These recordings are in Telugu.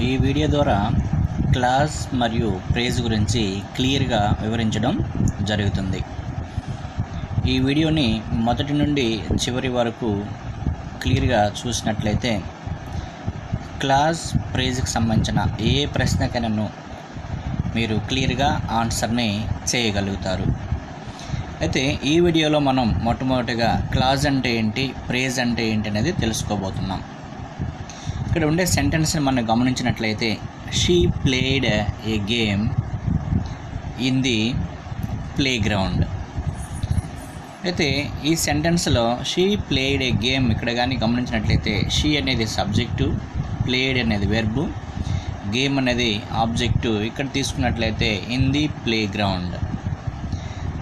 ఈ వీడియో ద్వారా క్లాస్ మరియు ప్రేజ్ గురించి క్లియర్గా వివరించడం జరుగుతుంది. ఈ వీడియోని మొదటి నుండి చివరి వరకు క్లియర్గా చూసినట్లయితే క్లాస్ ప్రేజ్కి సంబంధించిన ఏ ప్రశ్నకైనా మీరు క్లియర్గా ఆన్సర్ని చేయగలుగుతారు. అయితే ఈ వీడియోలో మనం మొట్టమొదటిగా క్లాజ్ అంటే ఏంటి, ప్రేజ్ అంటే ఏంటి అనేది తెలుసుకోబోతున్నాం. ఇక్కడ ఉండే సెంటెన్స్ని మనం గమనించినట్లయితే she played A game in the play ground. అయితే ఈ సెంటెన్స్లో షీ ప్లేడ్ ఏ గేమ్ ఇక్కడ కానీ గమనించినట్లయితే షీ అనేది సబ్జెక్టు, ప్లేడ్ అనేది వెర్బు, గేమ్ అనేది ఆబ్జెక్టు. ఇక్కడ తీసుకున్నట్లయితే ఇన్ ది ప్లే గ్రౌండ్.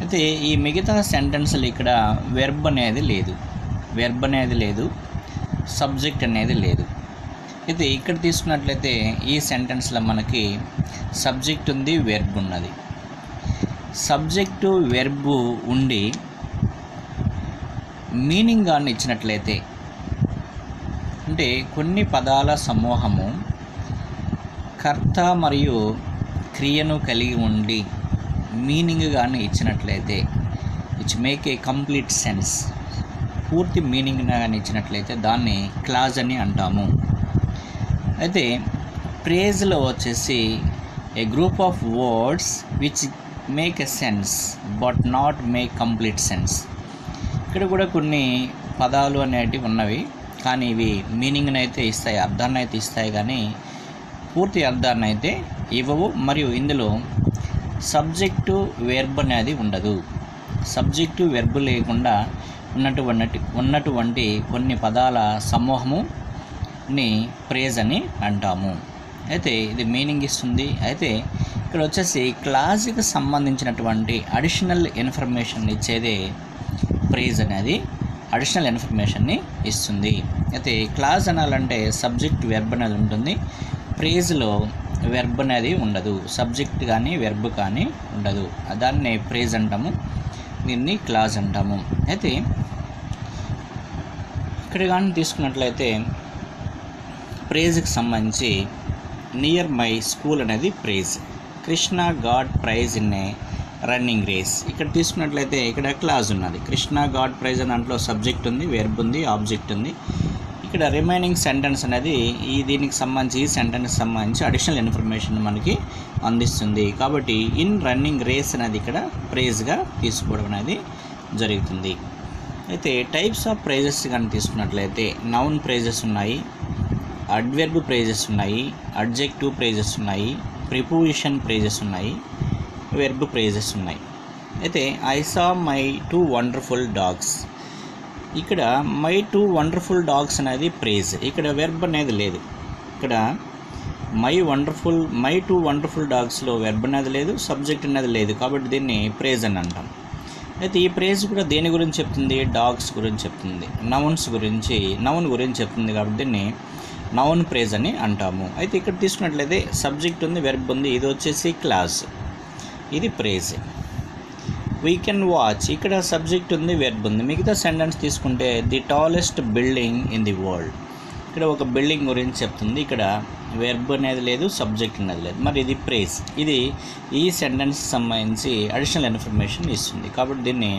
అయితే ఈ మిగతా సెంటెన్స్లు ఇక్కడ వెర్బ్ అనేది లేదు, సబ్జెక్ట్ అనేది లేదు. అయితే ఇక్కడ తీసుకున్నట్లయితే ఈ సెంటెన్స్లో మనకి సబ్జెక్ట్ ఉంది, వెర్బ్ ఉన్నది. సబ్జెక్టు వెర్బు ఉండి మీనింగ్ కానీ ఇచ్చినట్లయితే, అంటే కొన్ని పదాల సమూహము కర్త మరియు క్రియను కలిగి ఉండి మీనింగ్ కానీ ఇచ్చినట్లయితే, it's make a complete sense, పూర్తి మీనింగ్ కానీ ఇచ్చినట్లయితే దాన్ని క్లాజ్ అని అంటాము. అయితే ప్రేజ్లో వచ్చేసి a group of words which make a sense but not make complete sense. ఇక్కడ కూడా కొన్ని పదాలు అనేటివి ఉన్నవి, కానీ ఇవి మీనింగ్ని అయితే ఇస్తాయి, అర్థాన్ని అయితే ఇస్తాయి, కానీ పూర్తి అర్థాన్ని అయితే ఇవ్వవు. మరియు ఇందులో సబ్జెక్టు వెర్బ్ అనేది ఉండదు. సబ్జెక్టు వెర్బ్ లేకుండా ఉన్నటువంటి కొన్ని పదాల సమూహముని ప్రేజ్ అని అంటాము. అయితే ఇది మీనింగ్ ఇస్తుంది. అయితే ఇక్కడ వచ్చేసి క్లాజ్కి సంబంధించినటువంటి అడిషనల్ ఇన్ఫర్మేషన్ ఇచ్చేదే ప్రేజ్ అనేది అడిషనల్ ఇన్ఫర్మేషన్ని ఇస్తుంది. అయితే క్లాజ్ అనాలంటే సబ్జెక్ట్ వెర్బ్ అనేది ఉంటుంది, ప్రేజ్లో వెర్బ్ అనేది ఉండదు, సబ్జెక్ట్ కానీ వెర్బ్ కానీ ఉండదు. దాన్ని ప్రేజ్ అంటాము, దీన్ని క్లాజ్ అంటాము. అయితే ఇక్కడ కానీ తీసుకున్నట్లయితే ప్రేజ్కి సంబంధించి నియర్ మై స్కూల్ అనేది phrase. Krishna got prize in a running race. ఇక్కడ తీసుకున్నట్లయితే ఇక్కడ క్లాజ్ ఉన్నది. కృష్ణ గాట్ ప్రైజ్ అనే దాంట్లో సబ్జెక్ట్ ఉంది, వెర్బ్ ఉంది, ఆబ్జెక్ట్ ఉంది. ఇక్కడ రిమైనింగ్ సెంటెన్స్ అనేది దీనికి సంబంధించి ఈ సెంటెన్స్కి సంబంధించి అడిషనల్ ఇన్ఫర్మేషన్ మనకి అందిస్తుంది. కాబట్టి ఇన్ రన్నింగ్ రేస్ అనేది ఇక్కడ ప్రేజ్గా తీసుకోవడం అనేది జరుగుతుంది. అయితే టైప్స్ ఆఫ్ ప్రైజెస్ కానీ తీసుకున్నట్లయితే నౌన్ ప్రైజెస్ ఉన్నాయి, అడ్వర్బ్ ప్రైజెస్ ఉన్నాయి, అడ్జెక్టివ్ ప్రైజెస్ ఉన్నాయి, ప్రిపోజిషన్ ప్రైజెస్ ఉన్నాయి, వెర్బ్ ప్రైజెస్ ఉన్నాయి. అయితే I saw my 2 wonderful dogs. ఇక్కడ మై 2 వండర్ఫుల్ డాగ్స్ అనేది ప్రైజ్. ఇక్కడ వెర్బ్ అనేది లేదు. ఇక్కడ మై 2 వండర్ఫుల్ డాగ్స్లో వెర్బ్ అనేది లేదు, సబ్జెక్ట్ అనేది లేదు, కాబట్టి దీన్ని ప్రైజ్ అని అంటాం. అయితే ఈ ప్రైజ్ కూడా దేని గురించి చెప్తుంది? డాగ్స్ గురించి చెప్తుంది, నౌన్ గురించి చెప్తుంది, కాబట్టి దీన్ని నౌన్ ప్రైజ్ అని అంటాము. అయితే ఇక్కడ తీసుకున్నట్లయితే సబ్జెక్ట్ ఉంది, వెర్బ్ ఉంది, ఇది వచ్చేసి క్లాస్, ఇది ప్రైజ్. వీ కెన్ వాచ్, ఇక్కడ సబ్జెక్ట్ ఉంది, వెర్బ్ ఉంది. మిగతా సెంటెన్స్ తీసుకుంటే the tallest building in the world. ఇక్కడ ఒక బిల్డింగ్ గురించి చెప్తుంది, ఇక్కడ వెర్బ్ అనేది లేదు, సబ్జెక్ట్ అనేది లేదు, మరి ఇది ప్రైజ్. ఇది ఈ సెంటెన్స్కి సంబంధించి అడిషనల్ ఇన్ఫర్మేషన్ ఇస్తుంది, కాబట్టి దీన్ని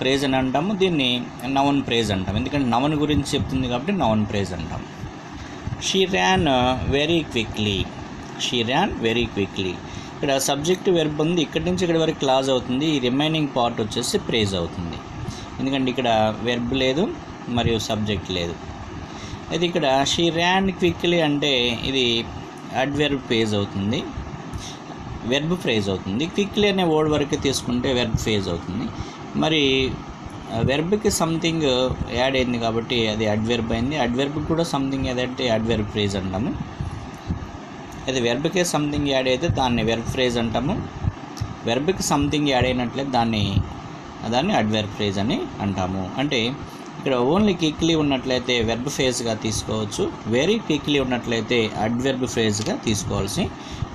ప్రైజ్ అని అంటాము, దీన్ని నౌన్ ప్రైజ్ అంటాం. ఎందుకంటే నౌన్ గురించి చెప్తుంది కాబట్టి నౌన్ ప్రైజ్ అంటాం. She Ryan very quickly. ఇక్కడ సబ్జెక్ట్ వెర్బ్ ఉంది, ఇక్కడి నుంచి ఇక్కడ వరకు క్లాజ్ అవుతుంది, ఈ రిమైనింగ్ పార్ట్ వచ్చేసి ప్రైజ్ అవుతుంది, ఎందుకంటే ఇక్కడ వెర్బ్ లేదు మరియు సబ్జెక్ట్ లేదు. అయితే ఇక్కడ షీ ర్యాన్ క్విక్లీ అంటే ఇది అడ్వర్బ్ ప్రైజ్ అవుతుంది, వెర్బ్ ప్రైజ్ అవుతుంది. క్విక్లీ అనే వర్డ్ వరకు తీసుకుంటే వెర్బ్ ప్రైజ్ అవుతుంది. మరి వెర్బ్కి సంథింగ్ యాడ్ అయింది కాబట్టి అది అడ్వర్బ్ అయింది, అడ్వర్బ్కి కూడా సంథింగ్ ఏదంటే అడ్వర్బ్ ప్రైజ్ అంటాము. అయితే వెర్బ్కే సంథింగ్ యాడ్ అయితే దాన్ని వెర్బ్ ఫ్రేజ్ అంటాము, వెర్బ్కి సంథింగ్ యాడ్ అయినట్లయితే దాన్ని అడ్వర్బ్ ఫ్రేజ్ అని అంటాము. అంటే ఇక్కడ ఓన్లీ క్విక్లీ ఉన్నట్లయితే వెర్బ్ ఫ్రేజ్గా తీసుకోవచ్చు, వెరీ క్విక్లీ ఉన్నట్లయితే అడ్వర్బ్ ఫ్రేజ్గా తీసుకోవాల్సి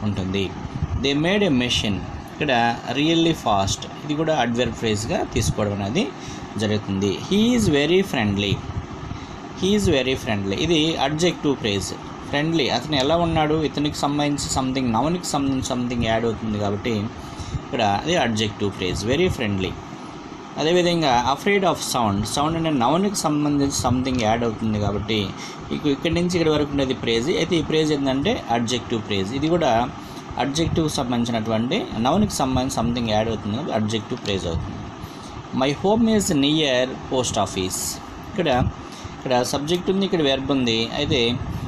ఉంటుంది. దే మేడ్ ఏ మెషిన్, ఇక్కడ రియల్లీ ఫాస్ట్, ఇది కూడా అడ్వర్బ్ ఫ్రేజ్గా తీసుకోవడం అనేది జరుగుతుంది. హీ ఈజ్ వెరీ ఫ్రెండ్లీ, ఇది అడ్జెక్టివ్ ఫ్రేజ్, ఫ్రెండ్లీ, అతను ఎలా ఉన్నాడు, ఇతనికి సంబంధించి సంథింగ్, నౌన్కి సంబంధించి సంథింగ్ యాడ్ అవుతుంది కాబట్టి ఇక్కడ అది అడ్జెక్టివ్ ఫ్రేజ్, వెరీ ఫ్రెండ్లీ. అదేవిధంగా అఫ్రేడ్ ఆఫ్ సౌండ్, సౌండ్ అనే నౌన్కి సంబంధించి సంథింగ్ యాడ్ అవుతుంది కాబట్టి ఇక్కడి నుంచి ఇక్కడి వరకు ఉండేది ప్రేజ్. అయితే ఈ ప్రేజ్ ఏంటంటే అడ్జెక్టివ్ ప్రేజ్. ఇది కూడా అడ్జెక్టివ్ సంబంధించినటువంటి నౌన్కి సంబంధించి సంథింగ్ యాడ్ అవుతుంది కాబట్టి అడ్జెక్టివ్ ప్రేజ్ అవుతుంది. My home is near post office. ఇక్కడ సబ్జెక్ట్ ఉంది, ఇక్కడ వెర్బ్ ఉంది. అయితే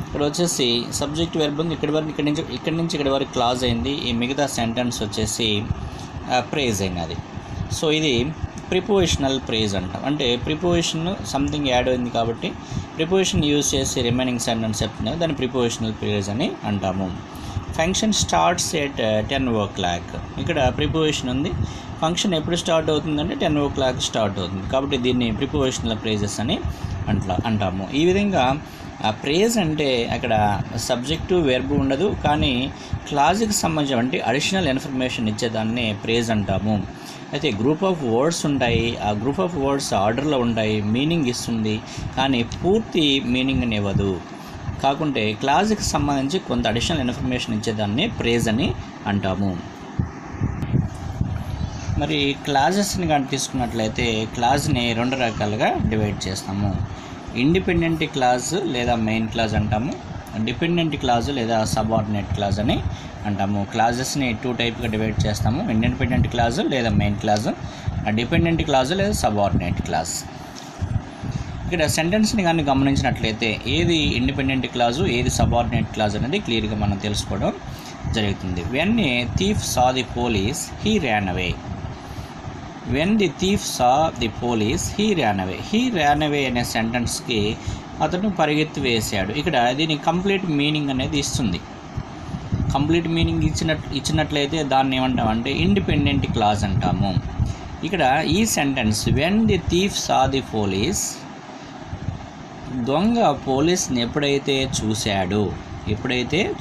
ఇక్కడ వచ్చేసి సబ్జెక్ట్ వెర్బ్ ఉంది, ఇక్కడి నుంచి ఇక్కడి వరకు క్లాజ్ అయింది. ఈ మిగతా సెంటెన్స్ వచ్చేసి ప్రేజ్ అయినది. సో ఇది ప్రిపోజిషనల్ ప్రేజ్ అంటాం. అంటే ప్రిపోజిషన్ సంథింగ్ యాడ్ అయింది కాబట్టి ప్రిపోజిషన్ యూజ్ చేసి రిమైనింగ్ సెంటెన్స్ చెప్తుంది, దాన్ని ప్రిపోజిషనల్ ప్రేజ్ అని అంటాము. Function starts at 10 o'clock. ఇక్కడ ప్రిపోజిషన్ ఉంది, ఫంక్షన్ ఎప్పుడు స్టార్ట్ అవుతుందంటే 10 o'clock స్టార్ట్ అవుతుంది కాబట్టి దీన్ని ప్రిపోజిషనల్ ప్రేజెస్ అని అంటాము. ఈ విధంగా ప్రేజ్ అంటే అక్కడ సబ్జెక్టు వెర్బ్ ఉండదు, కానీ క్లాజ్కి సంబంధించిన అంటే అడిషనల్ ఇన్ఫర్మేషన్ ఇచ్చేదాన్ని ప్రేజ్ అంటాము. అయితే గ్రూప్ ఆఫ్ వర్డ్స్ ఉంటాయి, ఆ గ్రూప్ ఆఫ్ వర్డ్స్ ఆర్డర్లో ఉంటాయి, మీనింగ్ ఇస్తుంది కానీ పూర్తి మీనింగ్ని ఇవ్వదు. కాకుంటే క్లాజ్కి సంబంధించి కొంత అడిషనల్ ఇన్ఫర్మేషన్ ఇచ్చేదాన్ని ప్రేజ్ అని అంటాము. మరి క్లాజెస్ని కానీ తీసుకున్నట్లయితే క్లాజ్ని 2 రకాలుగా డివైడ్ చేస్తాము. ఇండిపెండెంట్ క్లాజ్ లేదా మెయిన్ క్లాజ్ అంటాము, డిపెండెంట్ క్లాజ్ లేదా సబార్డినేట్ క్లాజ్ అని అంటాము. క్లాజెస్ని 2 టైప్గా డివైడ్ చేస్తాము, ఇండిపెండెంట్ క్లాజ్ లేదా మెయిన్ క్లాజ్, డిపెండెంట్ క్లాజ్ లేదా సబార్డినేట్ క్లాజ్. ఇక్కడ సెంటెన్స్ని కానీ గమనించినట్లయితే ఏది ఇండిపెండెంట్ క్లాజు ఏది సబార్డినేట్ క్లాజ్ అనేది క్లియర్గా మనం తెలుసుకోవడం జరుగుతుంది. When a thief saw the police he Ryan away. When the thief saw the police he Ryan away. He Ryan అవే అనే సెంటెన్స్కి అతను పరిగెత్తి వేశాడు. ఇక్కడ దీని కంప్లీట్ మీనింగ్ అనేది ఇస్తుంది. కంప్లీట్ మీనింగ్ ఇచ్చినట్లయితే దాన్ని ఏమంటామంటే ఇండిపెండెంట్ క్లాజ్ అంటాము. ఇక్కడ ఈ sentence when the thief saw the police, దొంగ పోలీస్ని ఎప్పుడైతే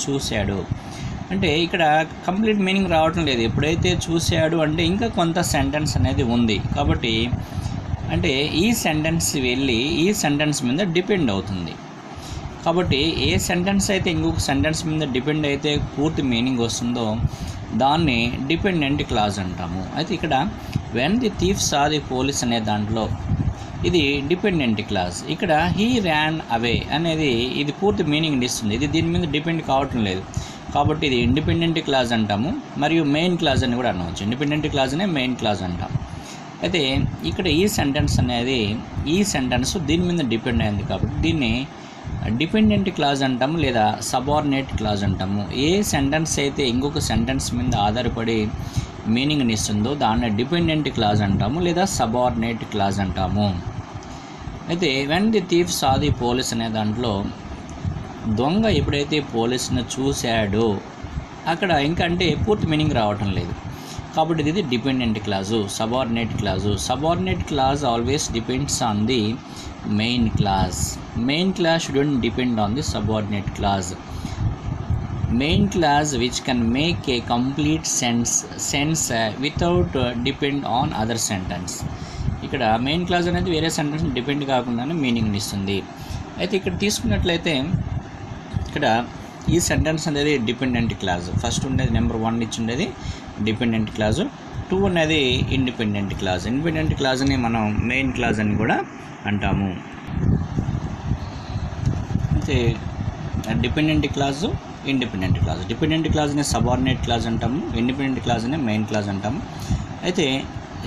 చూశాడు అంటే ఇక్కడ కంప్లీట్ మీనింగ్ రావటం లేదు. ఎప్పుడైతే చూశాడు అంటే ఇంకా కొంత సెంటెన్స్ అనేది ఉంది కాబట్టి అంటే ఈ సెంటెన్స్ వెళ్ళి ఈ సెంటెన్స్ మీద డిపెండ్ అవుతుంది. కాబట్టి ఏ సెంటెన్స్ అయితే ఇంకొక సెంటెన్స్ మీద డిపెండ్ అయితే పూర్తి మీనింగ్ వస్తుందో దాన్ని డిపెండెంట్ క్లాజ్ అంటాము. అయితే ఇక్కడ when the thief saw the police అనే దాంట్లో ఇది డిపెండెంట్ క్లాజ్. ఇక్కడ హీ ర్యాన్ అవే అనేది ఇది పూర్తి మీనింగ్ ఇస్తుంది, ఇది దీని మీద డిపెండ్ కావటం లేదు కాబట్టి ఇది ఇండిపెండెంట్ క్లాజ్ అంటాము. మరియు మెయిన్ క్లాజ్ అని కూడా అనవచ్చు, ఇండిపెండెంట్ క్లాజ్నే మెయిన్ క్లాజ్ అంటాం. అయితే ఇక్కడ ఈ సెంటెన్స్ అనేది ఈ సెంటెన్స్ దీని మీద డిపెండ్ అయింది కాబట్టి దీన్ని డిపెండెంట్ క్లాజ్ అంటాము లేదా సబార్డినేట్ క్లాజ్ అంటాము. ఏ సెంటెన్స్ అయితే ఇంకొక సెంటెన్స్ మీద ఆధారపడి మీనింగ్ని ఇస్తుందో దాన్ని డిపెండెంట్ క్లాజ్ అంటాము లేదా సబార్డినేట్ క్లాజ్ అంటాము. అయితే when the thief saw the police అనే దాంట్లో దొంగ ఎప్పుడైతే పోలీస్ని చూశాడో అక్కడ ఇంకా అంటే పూర్తి మీనింగ్ రావటం లేదు కాబట్టి ఇది dependent clause, subordinate clause. Subordinate clause always depends on the main clause. Main clause student depend on the subordinate clause. Main clause which can make a complete sense without depend on other sentence. ఇక్కడ మెయిన్ క్లాజ్ అనేది వేరే సెంటెన్స్ డిపెండ్ కాకుండానే మీనింగ్ని ఇస్తుంది. అయితే ఇక్కడ తీసుకున్నట్లయితే ఇక్కడ ఈ సెంటెన్స్ అనేది డిపెండెంట్ క్లాజ్. ఫస్ట్ ఉండేది నెంబర్ 1 ఇచ్చి ఉండేది డిపెండెంట్ క్లాజు, 2 అనేది ఇండిపెండెంట్ క్లాజ్. ఇండిపెండెంట్ క్లాజ్ని మనం మెయిన్ క్లాజ్ అని కూడా అంటాము. అయితే dependent clause independent clause, dependent క్లాజ్ని సబార్డినేట్ క్లాజ్ అంటాము, ఇండిపెండెంట్ క్లాజ్ని మెయిన్ క్లాజ్ అంటాము. అయితే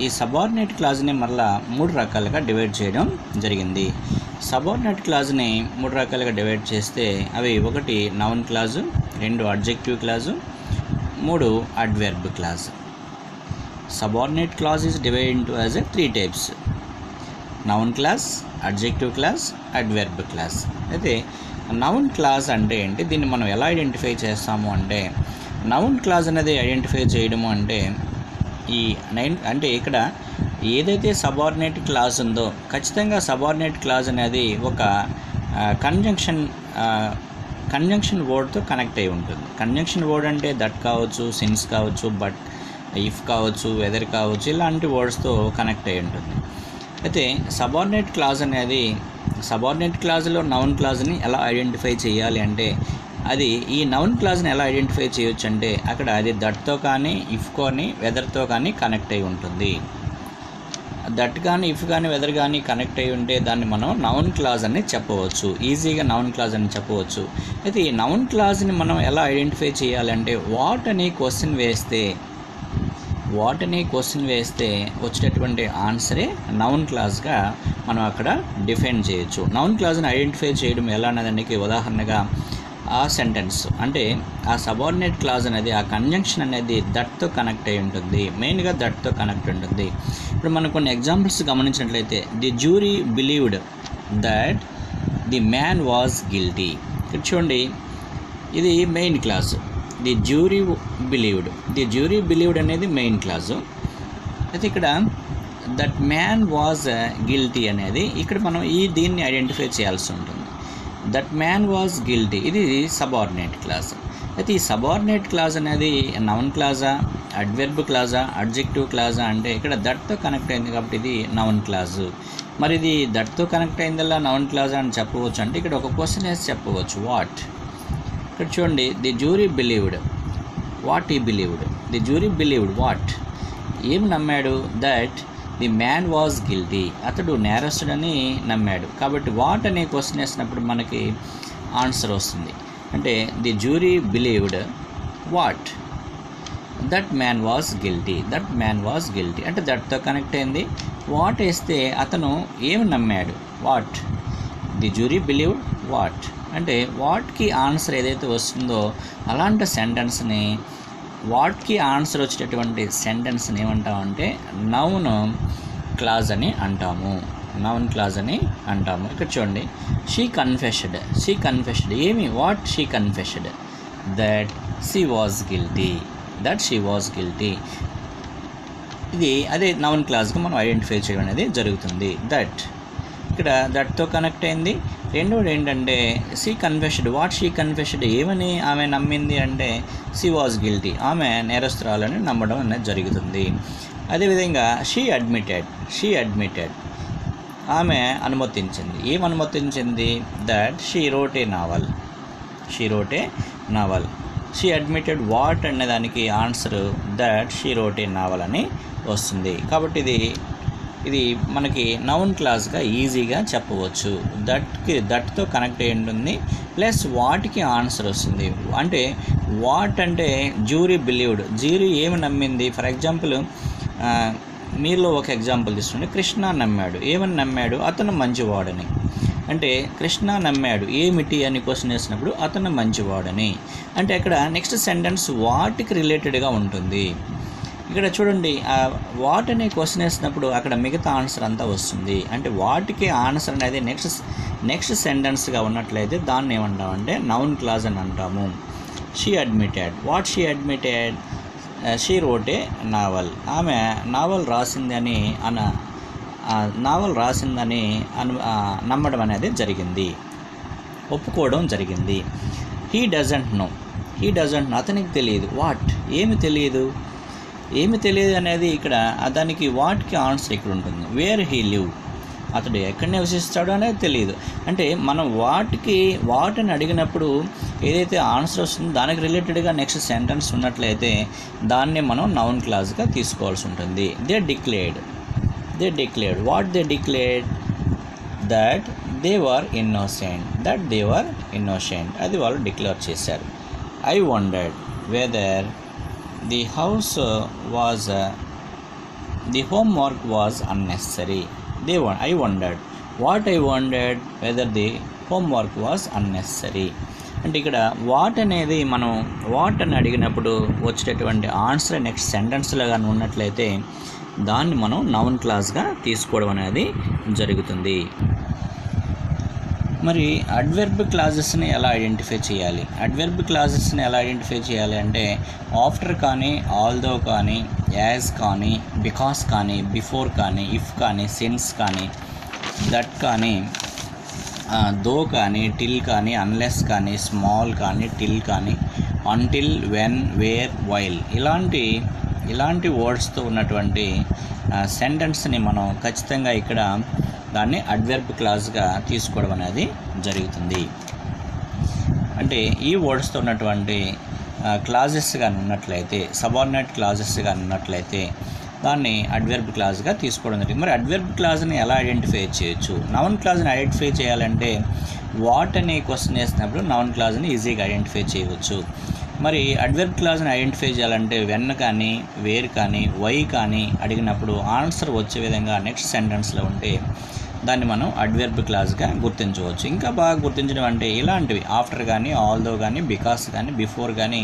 ఈ సబార్డినేట్ క్లాజ్ని మరలా 3 రకాలుగా డివైడ్ చేయడం జరిగింది. సబార్డినేట్ క్లాజ్ని 3 రకాలుగా డివైడ్ చేస్తే అవి 1 noun clause, 2 adjective clause, 3 adverb clause. Subordinate clause is divide into as 3 types: noun clause, adjective clause, adverb clause. అయితే నౌన్ క్లాజ్ అంటే ఏంటి, దీన్ని మనం ఎలా ఐడెంటిఫై చేస్తాము అంటే నౌన్ క్లాజ్ అనేది ఐడెంటిఫై చేయడము అంటే అంటే ఇక్కడ ఏదైతే సబార్డినేట్ క్లాజ్ ఉందో ఖచ్చితంగా సబార్డినేట్ క్లాజ్ అనేది ఒక కంజంక్షన్ వర్డ్తో కనెక్ట్ అయి ఉంటుంది. కంజంక్షన్ వర్డ్ అంటే దట్ కావచ్చు, సిన్స్ కావచ్చు, బట్, ఇఫ్ కావచ్చు, వెదర్ కావచ్చు, ఇలాంటి వర్డ్స్తో కనెక్ట్ అయి ఉంటుంది. అయితే సబార్డినేట్ క్లాజ్లో నౌన్ క్లాజ్ని ఎలా ఐడెంటిఫై చేయాలి అంటే అది ఈ నౌన్ క్లాజ్ని ఎలా ఐడెంటిఫై చేయొచ్చు అంటే అక్కడ అది దట్తో కానీ ఇఫ్ కానీ వెదర్తో కానీ కనెక్ట్ అయి ఉంటుంది. దట్ కానీ ఇఫ్ కానీ వెదర్ కానీ కనెక్ట్ అయి ఉంటే దాన్ని మనం నౌన్ క్లాజ్ అని చెప్పవచ్చు, ఈజీగా నౌన్ క్లాజ్ అని చెప్పవచ్చు. అయితే ఈ నౌన్ క్లాజ్ని మనం ఎలా ఐడెంటిఫై చేయాలంటే వాట్ అనే క్వశ్చన్ వేస్తే వచ్చేటటువంటి ఆన్సరే నౌన్ క్లాజ్గా మనం అక్కడ డిఫైన్ చేయొచ్చు. నౌన్ క్లాజ్ని ఐడెంటిఫై చేయడం ఎలా అన్నదానికి ఉదాహరణగా ఆ సెంటెన్స్ అంటే ఆ సబార్డినేట్ క్లాజ్ అనేది ఆ కంజంక్షన్ అనేది దట్తో కనెక్ట్ అయి ఉంటుంది, మెయిన్గా దట్తో కనెక్ట్ ఉంటుంది. ఇప్పుడు మనం కొన్ని ఎగ్జాంపుల్స్ గమనించినట్లయితే the jury believed that the man was guilty. ఇక్కడ చూడండి, ఇది main clause. The jury believed అనేది మెయిన్ క్లాజు. అయితే ఇక్కడ దట్ మ్యాన్ వాజ్ గిల్టీ అనేది ఇక్కడ మనం దీన్ని ఐడెంటిఫై చేయాల్సి ఉంటుంది. దట్ మ్యాన్ వాజ్ గిల్టీ ఇది సబార్డినేట్ క్లాజ్. అయితే ఈ సబార్డినేట్ క్లాజ్ అనేది నౌన్ క్లాజా, అడ్వర్బ్ క్లాజా, అడ్జెక్టివ్ క్లాజా అంటే ఇక్కడ దట్తో కనెక్ట్ అయింది కాబట్టి ఇది నౌన్ క్లాజు. మరి ఇది దట్తో కనెక్ట్ అయిందల్లా నౌన్ క్లాజా అని చెప్పవచ్చు అంటే ఇక్కడ ఒక క్వశ్చన్ వేసి చెప్పవచ్చు, వాట్. ఇక్కడ చూడండి, ది జ్యూరీ బిలీవ్డ్ వాట్ ఈ believed. The jury believed what, ఏం నమ్మాడు? That the man was guilty, అతడు నేరస్తుడని నమ్మాడు. కాబట్టి వాట్ అనే క్వశ్చన్ వేసినప్పుడు మనకి ఆన్సర్ వస్తుంది. అంటే the jury believed what that man was guilty. అంటే దట్తో కనెక్ట్ అయింది. వాట్ వేస్తే అతను ఏమి నమ్మాడు? What. The jury believed what అంటే వాట్కి ఆన్సర్ ఏదైతే వస్తుందో అలాంటి సెంటెన్స్ని, వాట్కి ఆన్సర్ వచ్చేటటువంటి సెంటెన్స్ని ఏమంటామంటే నౌన్ క్లాజ్ అని అంటాము. ఇక్కడ చూడండి, షీ కన్ఫెస్డ్ ఏమి? What she confessed that she was guilty. ఇది అదే నౌన్ క్లాజ్గా మనం ఐడెంటిఫై చేయడం అనేది జరుగుతుంది. దట్ ఇక్కడ దట్తో కనెక్ట్ అయింది. రెండోది ఏంటంటే షీ కన్ఫెస్డ్ ఏమని ఆమె నమ్మింది అంటే షీ వాజ్ గిల్టీ, ఆమె నేరస్తురాలని నమ్మడం అనేది జరుగుతుంది. అదేవిధంగా షీ అడ్మిటెడ్ ఆమె అనుమతించింది. ఏం అనుమతించింది? That she wrote a naval. She admitted what అనే దానికి answer that she wrote a naval అని వస్తుంది. కాబట్టి ఇది మనకి నౌన్ క్లాజ్గా ఈజీగా చెప్పవచ్చు. దట్తో కనెక్ట్ అయి ఉంటుంది, ప్లస్ వాటికి ఆన్సర్ వస్తుంది. అంటే వాట్ అంటే జ్యూరీ బిలీవ్డ్, జ్యూరీ ఏమి నమ్మింది? ఫర్ ఎగ్జాంపుల్ మీలో ఒక ఎగ్జాంపుల్ తీసుకుంటే కృష్ణ నమ్మాడు. ఏమని నమ్మాడు? అతను మంచివాడని. అంటే కృష్ణ నమ్మాడు ఏమిటి అని క్వశ్చన్ వేసినప్పుడు అతను మంచివాడని. అంటే అక్కడ నెక్స్ట్ సెంటెన్స్ వాటికి రిలేటెడ్గా ఉంటుంది. ఇక్కడ చూడండి, వాట్ అనే క్వశ్చన్ వేసినప్పుడు అక్కడ మిగతా ఆన్సర్ అంతా వస్తుంది. అంటే వాటికి ఆన్సర్ అనేది నెక్స్ట్ సెంటెన్స్గా ఉన్నట్లయితే దాన్ని ఏమంటామంటే నౌన్ క్లాజ్ అని అంటాము. She admitted she wrote a naval. ఆమె నావల్ రాసిందని నమ్మడం అనేది జరిగింది, ఒప్పుకోవడం జరిగింది. హీ డజంట్ నో అతనికి తెలియదు. వాట్ ఏమి తెలియదు అనేది ఇక్కడ దానికి వాట్కి ఆన్సర్ ఇక్కడ ఉంటుంది. వేర్ హీ లివ్ అతడు ఎక్కడ నివసిస్తాడో అనేది తెలియదు. అంటే మనం వాట్ అని అడిగినప్పుడు ఏదైతే ఆన్సర్ వస్తుందో దానికి రిలేటెడ్గా నెక్స్ట్ సెంటెన్స్ ఉన్నట్లయితే దాన్ని మనం నౌన్ క్లాజ్గా తీసుకోవాల్సి ఉంటుంది. They declared what they declared that they were innocent అది వాళ్ళు డిక్లేర్ చేశారు. I wondered whether the homework was unnecessary. I wondered whether the homework was unnecessary. అంటే ఇక్కడ వాట్ అనేది మనం వాట్ అని అడిగినప్పుడు వచ్చేటటువంటి ఆన్సర్ నెక్స్ట్ సెంటెన్స్లో కానీ ఉన్నట్లయితే దాన్ని మనం నౌన్ క్లాజ్గా తీసుకోవడం అనేది జరుగుతుంది. మరి అడ్వర్బ్ క్లాజెస్ని ఎలా ఐడెంటిఫై చేయాలి అంటే ఆఫ్టర్ కానీ, ఆల్దో కానీ, యాజ్ కానీ, బికాస్ కానీ, బిఫోర్ కానీ, ఇఫ్ కానీ, సిన్స్ కానీ, దట్ కానీ, దో కానీ, టిల్ కానీ, అన్లెస్ కానీ, స్మాల్ కానీ, టిల్ కానీ, అంటిల్, వెన్, వేర్, వైల్ ఇలాంటి వర్డ్స్తో ఉన్నటువంటి సెంటెన్స్ని మనం ఖచ్చితంగా ఇక్కడ దాన్ని అడ్వర్బ్ క్లాజ్గా తీసుకోవడం అనేది జరుగుతుంది. అంటే ఈ వర్డ్స్తో ఉన్నటువంటి క్లాజెస్ కానీ ఉన్నట్లయితే, సబార్డినేట్ క్లాజెస్ కానీ ఉన్నట్లయితే దాన్ని అడ్వర్బ్ క్లాజ్గా తీసుకోవడం జరిగింది. మరి అడ్వర్బ్ క్లాజ్ని ఎలా ఐడెంటిఫై చేయొచ్చు? నౌన్ క్లాజ్ని ఐడెంటిఫై చేయాలంటే వాట్ అనే క్వశ్చన్ వేసినప్పుడు నౌన్ క్లాజ్ని ఈజీగా ఐడెంటిఫై చేయవచ్చు. మరి అడ్వర్బ్ క్లాజ్ని ఐడెంటిఫై చేయాలంటే వెన్ కానీ, వేర్ కానీ, వై కానీ అడిగినప్పుడు ఆన్సర్ వచ్చే విధంగా నెక్స్ట్ సెంటెన్స్లో ఉంటే దాన్ని మనం అడ్వర్బ్ క్లాజ్గా గుర్తించవచ్చు. ఇంకా బాగా గుర్తించడం అంటే ఇలాంటివి ఆఫ్టర్ కానీ, ఆల్దో కానీ, బికాస్ కానీ, బిఫోర్ కానీ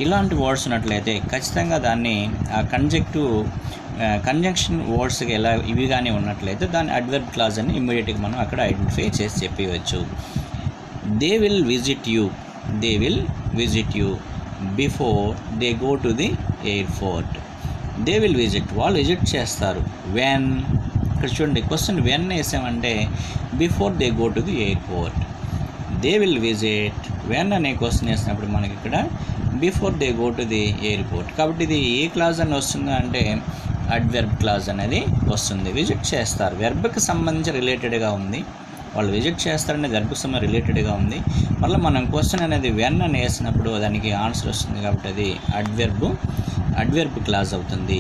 ఇలాంటి వర్డ్స్ ఉన్నట్లయితే ఖచ్చితంగా దాన్ని కంజంక్షన్ వర్డ్స్కి ఎలా ఇవి కానీ ఉన్నట్లయితే దాన్ని అడ్వర్బ్ క్లాజ్ అని ఇమ్మీడియట్గా మనం అక్కడ ఐడెంటిఫై చేసి చెప్పవచ్చు. They will visit you before they go to the airport. They will visit, వాళ్ళు విజిట్ చేస్తారు. వెన్, ఇక్కడ చూడండి క్వశ్చన్ వెన్ వేసామంటే before they go to the airport. They will visit, when అనే క్వశ్చన్ వేసినప్పుడు మనకి ఇక్కడ before they go to the airport. కాబట్టి ఇది ఏ క్లాజ్ అని వస్తుందా అంటే అడ్వర్బ్ క్లాజ్ అనేది వస్తుంది. విజిట్ చేస్తారు వెర్బ్కి సంబంధించి రిలేటెడ్గా ఉంది, వాళ్ళు విజిట్ చేస్తారనేది వెర్బ్కి సంబంధించి రిలేటెడ్గా ఉంది. మళ్ళీ మనం క్వశ్చన్ అనేది వెన్ అని వేసినప్పుడు దానికి ఆన్సర్ వస్తుంది కాబట్టి అది అడ్వర్బ్ క్లాజ్ అవుతుంది.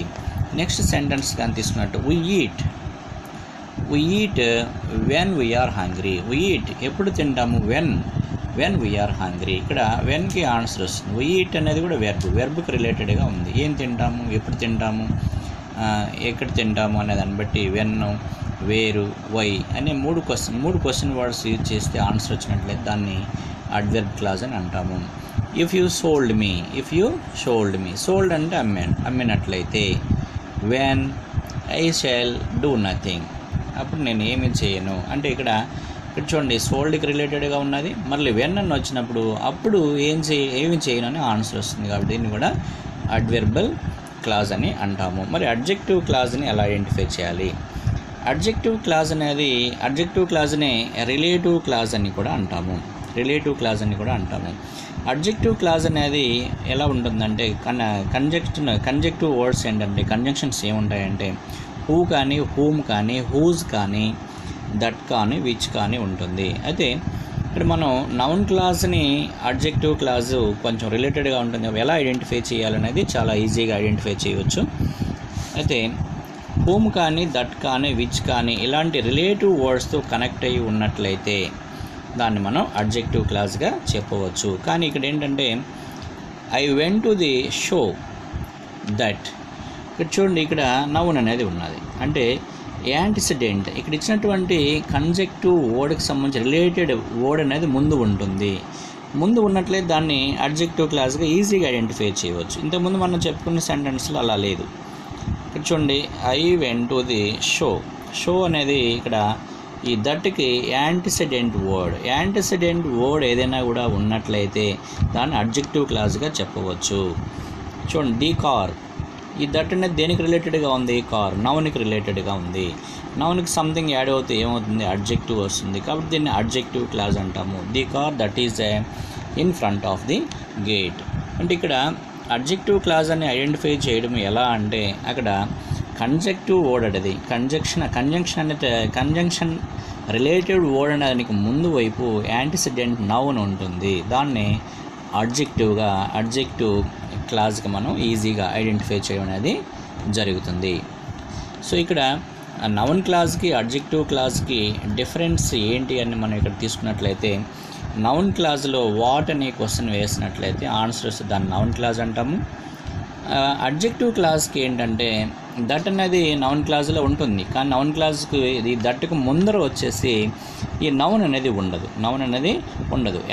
నెక్స్ట్ సెంటెన్స్ కానీ తీసుకున్నట్టు we eat when we are hungry. we eat ఎప్పుడు తింటాము? when we are hungry. ఇక్కడ వెన్కి ఆన్సర్ వస్తుంది. we eat అనేది కూడా వెర్బ్కి రిలేటెడ్గా ఉంది. ఏం తింటాము, ఎప్పుడు తింటాము, ఎక్కడ తింటాము అనే దాన్ని బట్టి వెన్, వేరు, వై అనే మూడు క్వశ్చన్ వర్డ్స్ యూజ్ చేస్తే ఆన్సర్ వచ్చినట్లయితే దాన్ని అడ్వర్బ్ క్లాజ్ అని అంటాము. If you sold me, sold అంటే అమ్మినట్లయితే. When I shall do nothing, అప్పుడు నేను ఏమి చేయను అంటే ఇక్కడ చూడండి సోల్డ్కి రిలేటెడ్గా ఉన్నది. మళ్ళీ వెన్ అని వచ్చినప్పుడు అప్పుడు ఏమి చేయను అని ఆన్సర్ వస్తుంది కాబట్టి దీన్ని కూడా అడ్వర్బల్ క్లాజ్ అని అంటాము. మరి అడ్జెక్టివ్ క్లాజ్ని ఎలా ఐడెంటిఫై చేయాలి? అడ్జెక్టివ్ క్లాజ్ని రిలేటివ్ క్లాజ్ అని కూడా అంటాము. అడ్జెక్టివ్ క్లాజ్ అనేది ఎలా ఉంటుందంటే కంజెక్టివ్ వర్డ్స్ ఏంటంటే కంజంక్షన్స్ ఏముంటాయంటే హూ కానీ, హూమ్ కానీ, హూజ్ కానీ, దట్ కానీ, విచ్ కానీ ఉంటుంది. అయితే ఇక్కడ మనం నౌన్ క్లాజ్ని అడ్జెక్టివ్ క్లాజు కొంచెం రిలేటెడ్గా ఉంటుంది. ఎలా ఐడెంటిఫై చేయాలనేది చాలా ఈజీగా ఐడెంటిఫై చేయవచ్చు. అయితే హూమ్ కానీ, దట్ కానీ, విచ్ కానీ ఇలాంటి రిలేటివ్ వర్డ్స్తో కనెక్ట్ అయ్యి ఉన్నట్లయితే దాన్ని మనం అడ్జెక్టివ్ క్లాజ్గా చెప్పవచ్చు. కానీ ఇక్కడ ఏంటంటే I went to the show that, ఇక్కడ చూడండి ఇక్కడ నౌన్ అనేది ఉన్నది. అంటే యాంటిసిడెంట్, ఇక్కడ ఇచ్చినటువంటి కంజెక్టివ్ వర్డ్కి సంబంధించి రిలేటెడ్ వర్డ్ అనేది ముందు ఉంటుంది. ముందు ఉన్నట్లయితే దాన్ని అడ్జెక్టివ్ క్లాజ్గా ఈజీగా ఐడెంటిఫై చేయవచ్చు. ఇంతకుముందు మనం చెప్పుకున్న సెంటెన్స్లో అలా లేదు. ఇక్కడ చూడండి I went to the show అనేది ఇక్కడ ఈ దట్కి యాంటిసిడెంట్ వర్డ్ ఏదైనా కూడా ఉన్నట్లయితే దాన్ని అడ్జెక్టివ్ క్లాజ్గా చెప్పవచ్చు. చూడండి ది కార్, ఈ దట్ అనేది దేనికి రిలేటెడ్గా ఉంది? కార్, నౌన్కి రిలేటెడ్గా ఉంది. నౌన్కి సంథింగ్ యాడ్ అవుతే ఏమవుతుంది? అడ్జెక్టివ్ వస్తుంది. కాబట్టి దీన్ని అడ్జెక్టివ్ క్లాజ్ అంటాము. The car that is in front of the gate. అంటే ఇక్కడ అడ్జెక్టివ్ క్లాజ్ అని ఐడెంటిఫై చేయడం ఎలా అంటే అక్కడ కంజెక్టివ్ వర్డ్ అనేది కంజంక్షన్ రిలేటెడ్ వర్డ్ అనే దానికి ముందు వైపు యాంటిసిడెంట్ నౌన్ ఉంటుంది. దాన్ని అడ్జెక్టివ్ క్లాజ్కి మనం ఈజీగా ఐడెంటిఫై చేయడం అనేది జరుగుతుంది. సో ఇక్కడ నౌన్ క్లాజ్కి అడ్జెక్టివ్ క్లాజ్కి డిఫరెన్స్ ఏంటి అని మనం ఇక్కడ తీసుకున్నట్లయితే నౌన్ క్లాజ్లో వాట్ అనే క్వశ్చన్ వేసినట్లయితే ఆన్సర్ వస్తే దాన్ని నౌన్ క్లాజ్ అంటాము. అడ్జెక్టివ్ క్లాజ్కి ఏంటంటే దట్ అనేది నౌన్ క్లాజ్లో ఉంటుంది. కానీ నౌన్ క్లాజ్కి ఇది దట్కు ముందర వచ్చేసి ఈ నౌన్ అనేది ఉండదు.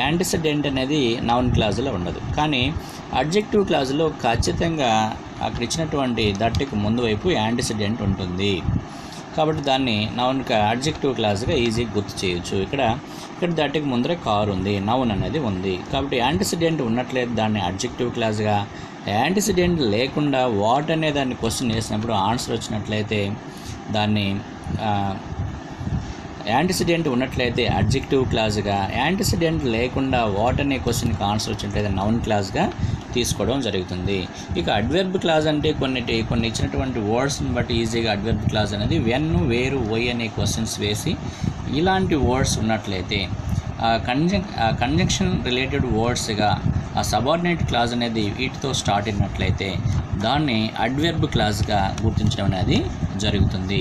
యాంటిసిడెంట్ అనేది నౌన్ క్లాజ్లో ఉండదు. కానీ అడ్జెక్టివ్ క్లాజ్లో ఖచ్చితంగా అక్కడ ఇచ్చినటువంటి దట్కి ముందు వైపు యాంటిసిడెంట్ ఉంటుంది. కాబట్టి దాన్ని అడ్జెక్టివ్ క్లాజ్గా ఈజీగా గుర్తు చేయొచ్చు. ఇక్కడ దట్కి ముందరే కారు ఉంది, నౌన్ అనేది ఉంది. కాబట్టి యాంటిసిడెంట్ ఉన్నట్లయితే దాన్ని అడ్జెక్టివ్ క్లాజ్గా, యాంటిసిడెంట్ లేకుండా వాట్ అనే దాన్ని క్వశ్చన్ వేసినప్పుడు ఆన్సర్ వచ్చినట్లయితే దాన్ని యాంటిసిడెంట్ ఉన్నట్లయితే అడ్జెక్టివ్ క్లాజ్గా, యాంటిసిడెంట్ లేకుండా వాట్ అనే క్వశ్చన్కి ఆన్సర్ వచ్చినట్లయితే నౌన్ క్లాజ్గా తీసుకోవడం జరుగుతుంది. ఇక అడ్వర్బ్ క్లాజ్ అంటే కొన్ని ఇచ్చినటువంటి వర్డ్స్ని బట్టి ఈజీగా అడ్వర్బ్ క్లాజ్ అనేది వెన్, వేరు, వై అనే క్వశ్చన్స్ వేసి ఇలాంటి వర్డ్స్ ఉన్నట్లయితే కంజంక్షన్ రిలేటెడ్ వర్డ్స్గా ఆ సబార్డినేట్ క్లాజ్ అనేది వీటితో స్టార్ట్ అయినట్లయితే దాన్ని అడ్వర్బ్ క్లాజ్గా గుర్తించడం అనేది జరుగుతుంది.